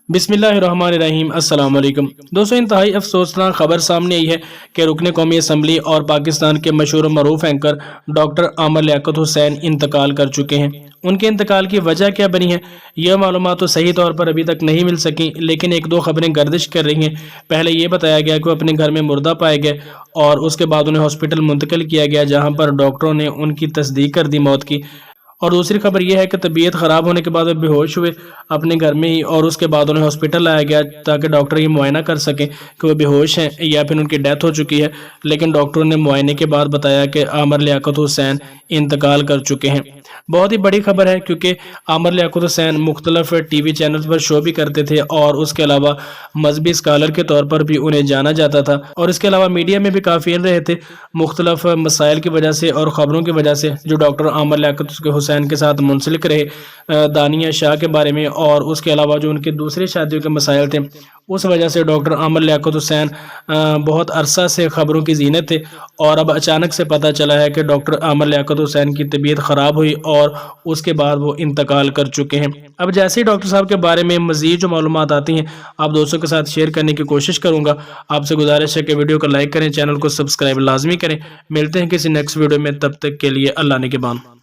बिस्मिल्लाहिर्रहमानिर्रहीम अस्सलाम वालेकुम दोस्तों, इंतहाई अफसोसनाक खबर सामने आई है कि रुकन कौमी असम्बली और पाकिस्तान के मशहूर मरूफ एंकर डॉक्टर आमर लियाकत हुसैन इंतकाल कर चुके हैं। उनके इंतकाल की वजह क्या बनी है, यह मालूमात तो सही तौर पर अभी तक नहीं मिल सकी, लेकिन एक दो खबरें गर्दिश कर रही हैं। पहले ये बताया गया कि वो अपने घर में मुर्दा पाए गए और उसके बाद उन्हें हॉस्पिटल मुंतकिल किया गया, जहाँ पर डॉक्टरों ने उनकी तस्दीक कर दी मौत की। और दूसरी खबर यह है कि तबीयत ख़राब होने के बाद वे बेहोश हुए अपने घर में ही, और उसके बाद उन्हें हॉस्पिटल लाया गया ताकि डॉक्टर ये मुआयना कर सकें कि वो बेहोश हैं या फिर उनकी डेथ हो चुकी है। लेकिन डॉक्टरों ने मुआयने के बाद बताया कि आमर लियाकत हुसैन इंतकाल कर चुके हैं। बहुत ही बड़ी खबर है, क्योंकि आमर लियाकत हुसैन मुख्तलिफ टीवी चैनल पर शो भी करते थे और उसके अलावा मजहबी स्कॉलर के तौर पर भी उन्हें जाना जाता था, और इसके अलावा मीडिया में भी काफ़ी रहे थे मुख्तलिफ मसाइल की वजह से और ख़बरों की वजह से जो डॉक्टर आमर लियाकत हुसैन के साथ मुंसलिक रहे, दानिया शाह के बारे में, और उसके अलावा जो उनके दूसरी शादियों के मसाइल थे, उस वजह से डॉक्टर आमर लियाकत हुसैन बहुत अरसा से ख़बरों की जीनत थे। और अब अचानक से पता चला है कि डॉक्टर आमर लियाकत हुसैन की तबीयत ख़राब हुई और उसके बाद वो इंतकाल कर चुके हैं। अब जैसे ही डॉक्टर साहब के बारे में मज़ीद जो मालूमात आती हैं, आप दोस्तों के साथ शेयर करने की कोशिश करूँगा। आपसे गुजारिश है कि वीडियो को लाइक करें, चैनल को सब्सक्राइब लाजमी करें। मिलते हैं किसी नेक्स्ट वीडियो में, तब तक के लिए अल्लाह निगहबान।